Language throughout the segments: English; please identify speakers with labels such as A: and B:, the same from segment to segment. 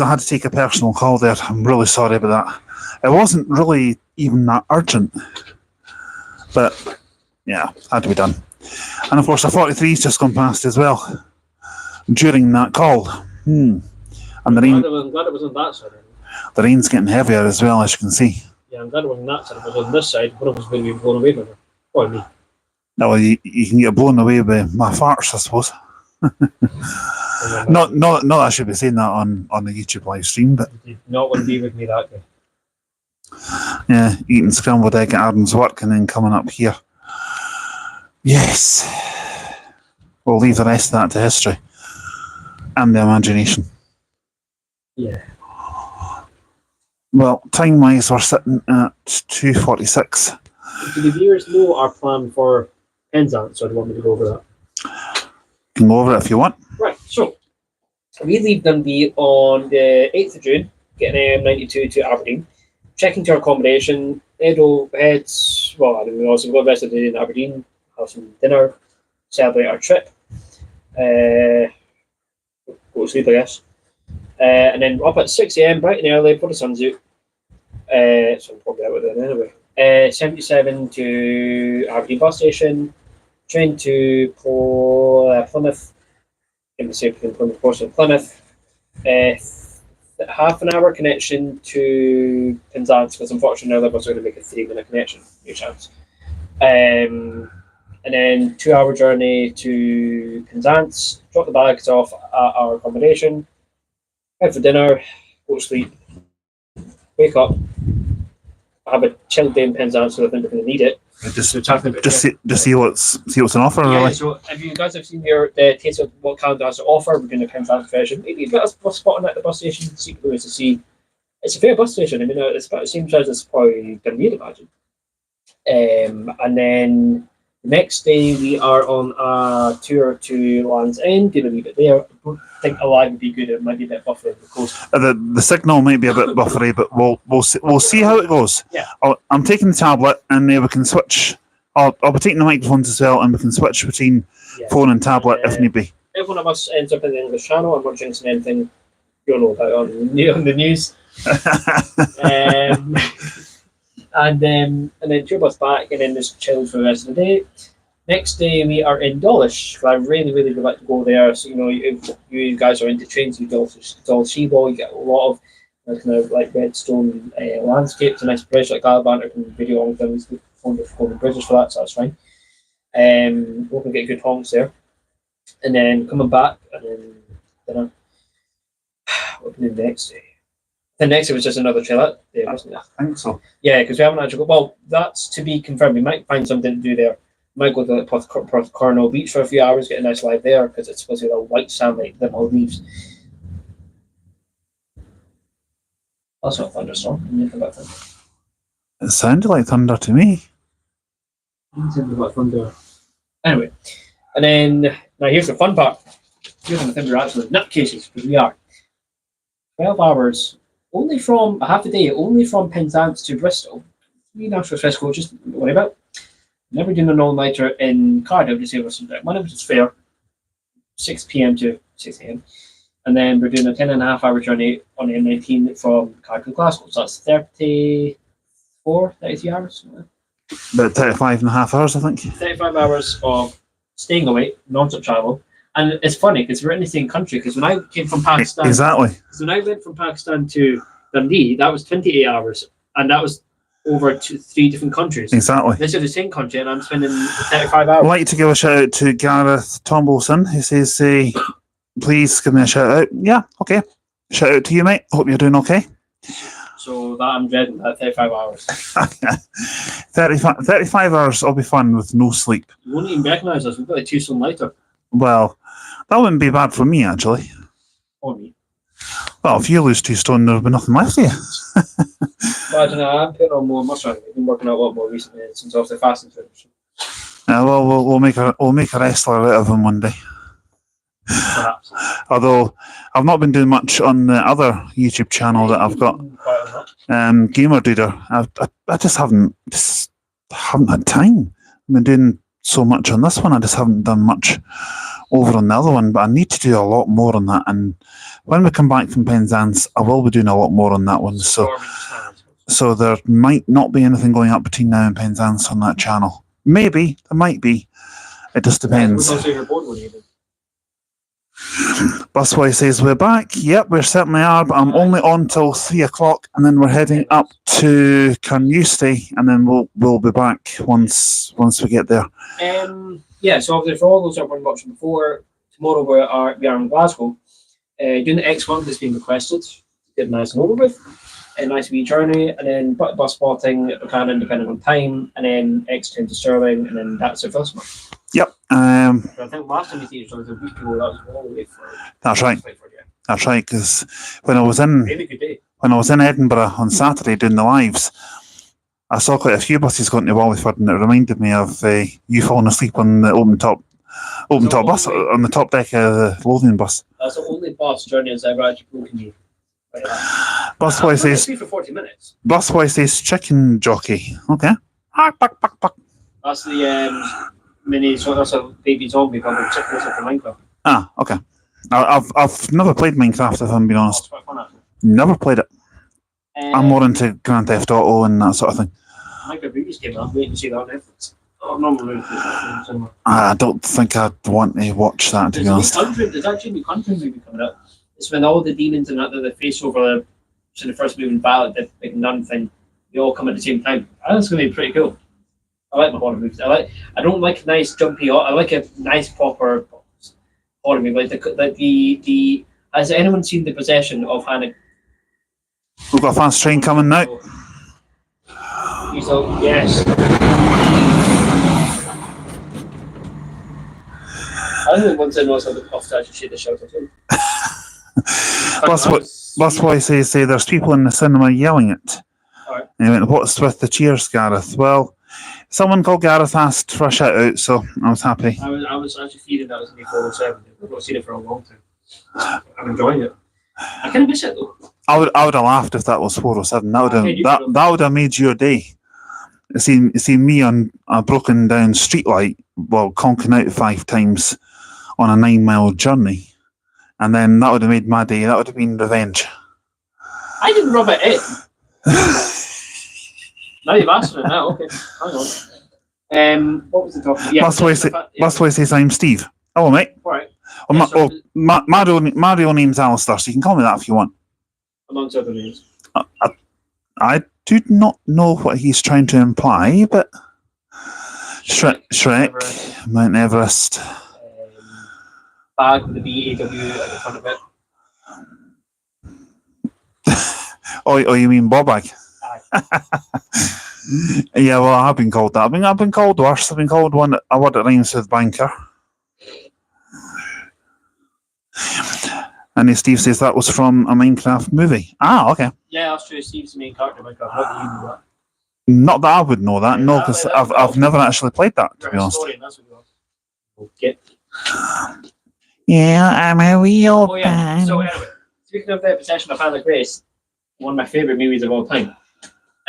A: I had to take a personal call there. I'm really sorry about that. It wasn't really even that urgent. But, yeah, had to be done. And, of course, the 43's just gone past as well during that call. And the rain,
B: I'm glad it wasn't that side.
A: the rain's getting heavier as well, as you can see.
B: Yeah, I'm glad it wasn't that side. If it was on this side, one of us was going to be blown away by it. Or me.
A: No, you can get blown away by my farts, I suppose. Not that I should be saying that on the YouTube live stream, but
B: You did not want to be with me that day.
A: yeah, eating scrambled egg at Aaron's work and then coming up here. Yes. We'll leave the rest of that to history and the imagination.
B: Yeah.
A: Well, time-wise, we're sitting at 2:46.
B: Do the viewers know our plan for Penzance, or do you want me to go over that?
A: You can go over it if you want.
B: Right, so we leave Dundee on the 8th of June, getting M92 to Aberdeen, checking to our accommodation, heads, well, I mean, we also got the rest of the day in Aberdeen, have some dinner, celebrate our trip, go to sleep, I guess. And then up at 6 a.m, bright and early, before the sun's out. So I'm probably out with it anyway. 77 to Aberdeen bus station, train to Plymouth, in the same between Plymouth Port and Plymouth. Half an hour connection to Penzance, because unfortunately now was going to make a 3-minute connection, no chance. And then 2-hour journey to Penzance, drop the bags off at our accommodation, head for dinner, go to sleep, wake up, have a chilled day in Penzance, so I think we're going to need it.
A: Just see what's on offer,
B: yeah,
A: really.
B: So if you guys have seen the taste of what calendar has to offer, we're doing a Penzance version. Maybe a bit of spotting at the bus station, secret ways to see. It's a fair bus station. I mean, it's about the same size as probably Dundee, I'd imagine. And then the next day we are on a tour to Land's End, doing a wee bit there. I don't think a live would be good. It might be a bit buffery on the coast.
A: The signal might be a bit buffery, but we'll see how it goes.
B: Yeah.
A: I'm taking the tablet, and we can switch. I'll be taking the microphones as well, and we can switch between phone and tablet if need be.
B: If one of us ends up in the English channel, I'm not jinxing anything. You'll know about on the news. And then tour bus back, and then just chill for the rest of the day. Next day we are in Dawlish, because I really would like to go there. So if you guys are into trains, you Dawlish Seawall, you get a lot of kind of like redstone landscapes, a nice bridge like Galavanter can video on things. We phoned the bridges for that, so that's fine. We can get good honks there, and then coming back, and then dinner. What can we do next day? The next day was just another chill out day, wasn't it?
A: I think so.
B: Yeah, because we haven't actually got. Well, that's to be confirmed. We might find something to do there. Might go to Porthcurno Beach for a few hours, get a nice live there, because it's supposed to be a white sand like the Maldives. That's not thunderstorm. Anything about thunder?
A: It sounded like thunder to me.
B: Anything about thunder? Anyway, and then now here's the fun part. Here's the thing we're actually nutcases, because we are 12 hours only from half a day, only from Penzance to Bristol. 3 national express coaches. Don't worry about. Never doing an all-nighter in Cardiff to save us some money, which is fair. 6 p.m. to 6 a.m. And then we're doing a 10.5-hour journey on the M19 from Cardiff to Glasgow. So that's 33 hours.
A: About 35.5 hours, I think.
B: 35 hours of staying away, non-stop travel. And it's funny because we're in the same country, because when I came from Pakistan...
A: Exactly.
B: So when I went from Pakistan to Dundee, that was 28 hours. And that was over 3 different countries.
A: Exactly.
B: This is the same country, and I'm spending 35 hours.
A: I'd like to give a shout out to Gareth Tombleson, who says, please give me a shout out. Yeah, okay. Shout out to you, mate. Hope you're doing okay.
B: So that I'm dreading that 35 hours.
A: 35 hours will be fun with no sleep.
B: You won't even recognise us. We've got a 2 stone lighter.
A: Well, that wouldn't be bad for me, actually.
B: Or me.
A: Well, if you lose 2 stone, there'll be nothing left of you.
B: Imagine I'm putting on more muscle. I've been working out a lot more recently since I was the fasting finish.
A: Well, we'll make a wrestler out of him one day.
B: Perhaps.
A: Although I've not been doing much on the other YouTube channel that I've got, Gamer Duder. I just haven't had time. I've been doing so much on this one. I just haven't done much over on the other one, but I need to do a lot more on that. And when we come back from Penzance, I will be doing a lot more on that one. So there might not be anything going up between now and Penzance on that channel. Maybe there might be. It just depends. Busboy says we're back. Yep, we certainly are, but I'm only on till 3 o'clock, and then we're heading up to Carnoustie, and then we'll be back once we get there.
B: Yeah, so obviously for all those that weren't watching before, tomorrow we are in Glasgow, doing the X1 that's been requested. Get nice and over with, a nice wee journey, and then bus spotting at Buchanan depending on time, and then X10 to Stirling, and then that's it for this month.
A: Yep.
B: I think last time we seen each other was a week ago. That was all the way for.
A: That's right. That's right. Because when I was in Edinburgh on Saturday doing the lives, I saw quite a few buses going to Wallyford, and it reminded me of you falling asleep on the open top bus on the top deck of the Lothian bus.
B: That's the only bus journey that's ever actually broken me.
A: Busboy says.
B: For 40 minutes.
A: Busboy says chicken jockey. Okay.
B: That's the mini. So that's a baby zombie called chicken for Minecraft.
A: Ah, okay. I've never played Minecraft, if I'm being honest.
B: It's quite fun, actually.
A: Never played it. I'm more into Grand Theft Auto and that sort of thing.
B: Minecraft movies came out. I'm waiting to see that on Netflix.
A: I don't think I'd want to watch that, to be honest.
B: There's actually a new country movie coming out. It's when all the demons and that the face over the first movie in Ballad, the big nun thing, they all come at the same time. I think it's going to be pretty cool. I like my horror movies. I don't like nice jumpy. I like a nice proper horror movie. Like the. Has anyone seen The Possession of Hannah?
A: We've got a fast train coming now.
B: Yes. I think once I know something off to actually share the shout out to him.
A: Busboy says there's people in the cinema yelling it.
B: Right.
A: And he went, "What's with the cheers, Gareth?" Well, someone called Gareth asked for a shout out, so I was happy.
B: I was actually feeling that was in the 407. I've not seen it for a long time. I'm enjoying it. I kind of miss it though.
A: I would have laughed if that was 407. That would have made your day. See me on a broken down streetlight, well, conking out 5 times on a 9-mile journey, and then that would have made my day. That would have been revenge.
B: I didn't rub it in. Now you've asked for it now. Okay, hang on. What was the topic? Yeah,
A: Busboy says I'm Steve. Hello, mate.
B: All right.
A: Mario name's Alistair, so you can call me that if you want.
B: Amongst other names.
A: I do not know what he's trying to imply, but Shrek, Mount Everest.
B: Bag with the BAW at the front of it.
A: Oh, you mean Bobag? Yeah, well, I have been called that. I've been called worse. I've been called a word that rhymes with banker. And Steve says that was from a Minecraft movie. Ah, okay.
B: Yeah, that's true. Steve's the main character of Minecraft. What do you know that?
A: Not that I would know that, no, because I've never actually played that, to be honest.
B: Okay.
A: Yeah, I'm a real fan.
B: So anyway, speaking of the Possession of Hannah Grace, one of my favourite movies of all time.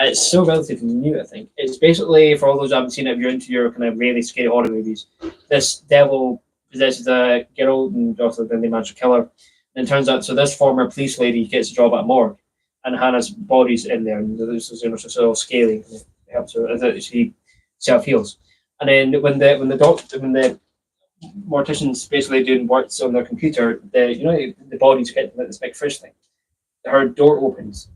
B: It's so relatively new, I think. It's basically, for all those who haven't seen it, if you're into your kind of really scary horror movies, this devil possesses a girl and also then they manage to kill her. And it turns out, so this former police lady gets a job at a morgue, and Hannah's body's in there, and this is just all scaly. It helps her. She self heals, and then when the morticians basically doing works on their computer, the body's getting like this big fish thing. Her door opens,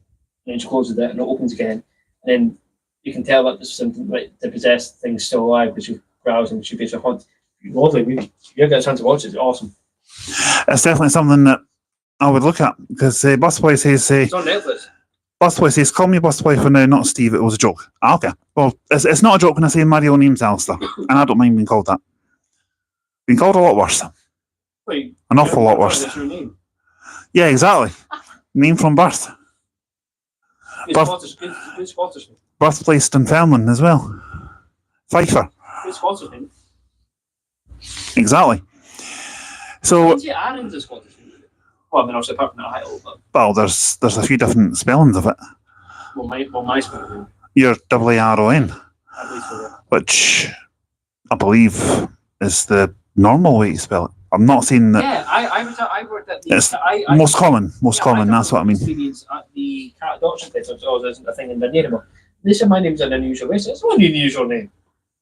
B: and then she closes it, and it opens again, and then you can tell that there's something like the possessed thing's still alive because she growls and she basically haunts. Lovely movie. If you ever get a chance to watch it, it's awesome.
A: It's definitely something that I would look at because Busboy says
B: it's on Netflix.
A: Busboy says, "Call me Busboy for now, not Steve. It was a joke." Ah, okay. Well, it's not a joke when I say Mario name's Alistair, and I don't mind being called that. Been called a lot worse.
B: Wait,
A: an awful lot worse.
B: What's your name?
A: Yeah, exactly. Name from birth.
B: Good Scottish name.
A: Birthplace Dunfermline as well. Pfeiffer.
B: Good Scottish name.
A: Exactly. So.
B: Aaron's a Scottish name. Well, I mean, obviously apart from that title, but.
A: Well, there's a few different spellings of it.
B: Well, my spelling.
A: You're AARON.
B: At least for that.
A: Which I believe is the normal way to spell it. I'm not saying that
B: Yeah, I worked at the.
A: it's
B: I
A: most common. Most common. That's what I mean.
B: Experience at the cat adoption place. Oh, there isn't a thing in the name. They said my name's an unusual way. So it's not an unusual name.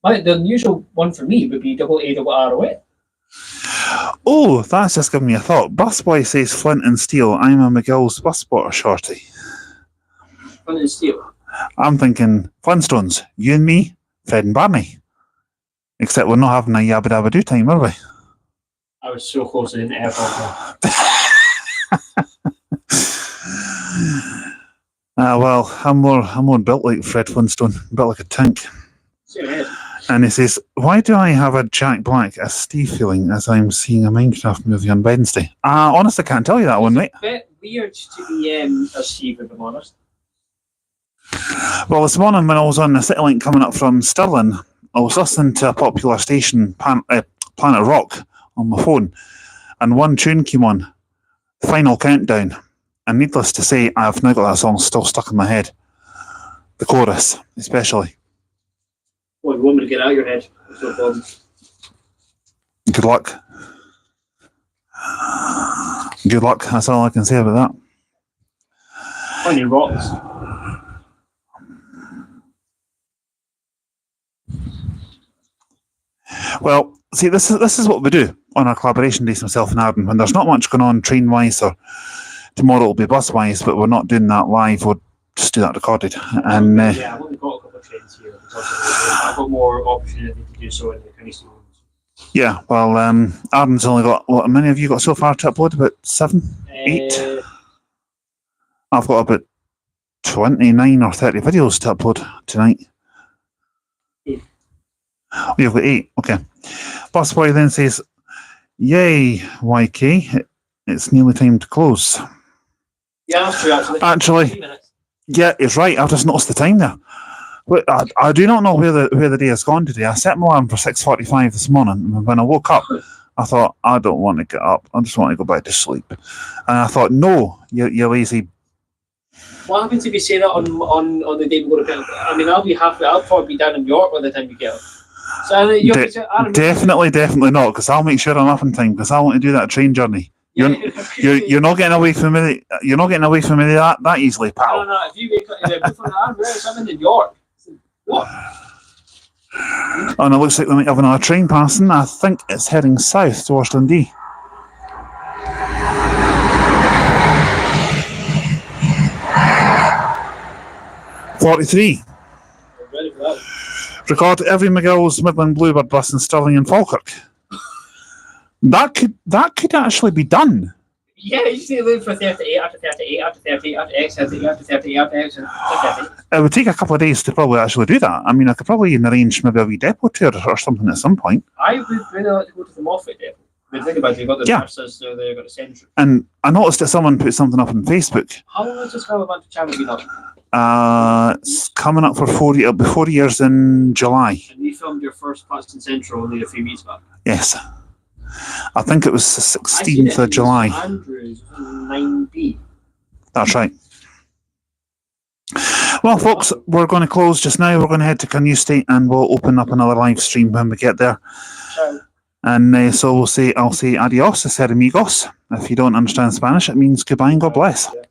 B: The unusual one for me would be AAROA.
A: Oh, that's just given me a thought. Busboy says Flint and Steel. I'm a McGill's bus spotter shorty.
B: Flint and Steel.
A: I'm thinking Flintstones. You and me, Fred and Barney. Except we're not having a yabba dabba do time, are we?
B: I was so close, I didn't ever.
A: Well, I'm more built like Fred Flintstone, built like a tank. And he says, why do I have a Jack Black, a Steve feeling as I'm seeing a Minecraft movie on Wednesday? Honestly, can't tell you that one, mate.
B: It's a bit weird to be a Steve, if I'm honest.
A: Well, this morning when I was on the Citylink coming up from Stirling, I was listening to a popular station, Planet Rock, on my phone, and one tune came on, Final Countdown, and needless to say, I've now got that song still stuck in my head. The chorus, especially.
B: Well, you want me to get out of your head? There's no problem.
A: Good luck. Good luck, that's all I can say about that.
B: Funny rocks.
A: Well, see, this is what we do on our collaboration days, myself and Adam. When there's not much going on train-wise, or tomorrow will be bus-wise, but we're not doing that live, we'll just do that recorded. And
B: yeah, I've only got a couple of trains here. I've got more opportunity to do so in the County Rooms.
A: Yeah, well, Adam's only got, what, how many have you got so far to upload? About 7? 8? I've got about 29 or 30 videos to upload tonight.
B: 8.
A: Oh, you've got 8, okay. Busboy then says, yay, YK, it's nearly time to close.
B: Yeah, that's true, actually.
A: Yeah, it's right. I've just noticed the time there. But I do not know where the day has gone today. I set my alarm for 6:45 this morning, and when I woke up, I thought, I don't want to get up. I just want to go back to sleep. And I thought, no, you're lazy.
B: What happens if you say that on the day we go to bed? I mean, I'll probably be down in York by the time you get up. So
A: Definitely not, because I'll make sure I'm up in time, because I want to do that train journey. You're not getting away from me. You're not getting away from me that easily, pal.
B: No. If you wake up before I'm in York. What?
A: And it looks like we might have another train passing. I think it's heading south towards Dundee. '43.
B: Ready for that.
A: Record every McGill's Midland Bluebird bus in Stirling and Falkirk. That could actually be done.
B: Yeah, you see, live for 38 after 38 after 38 after X after 38 after X after 38.
A: It would take a couple of days to probably actually do that. I mean, I could probably even arrange maybe a wee depot tour or something at some point.
B: I would really like to go to the Moffat depot. I mean, think about it, you've got the nurses there, you've got the central.
A: And I noticed that someone put something up on Facebook.
B: How long has this Galavanter channel been up?
A: It's coming up for 4 years in July.
B: And you filmed your first Paxton Central only a few weeks back?
A: Yes. I think it was the 16th of July.
B: Andrews, 9B.
A: That's right. Well, folks, we're going to close just now. We're going to head to Canoe State and we'll open up another live stream when we get there.
B: Ciao.
A: And so I'll say adios, I said amigos. If you don't understand Spanish, it means goodbye and God bless.
B: Yeah.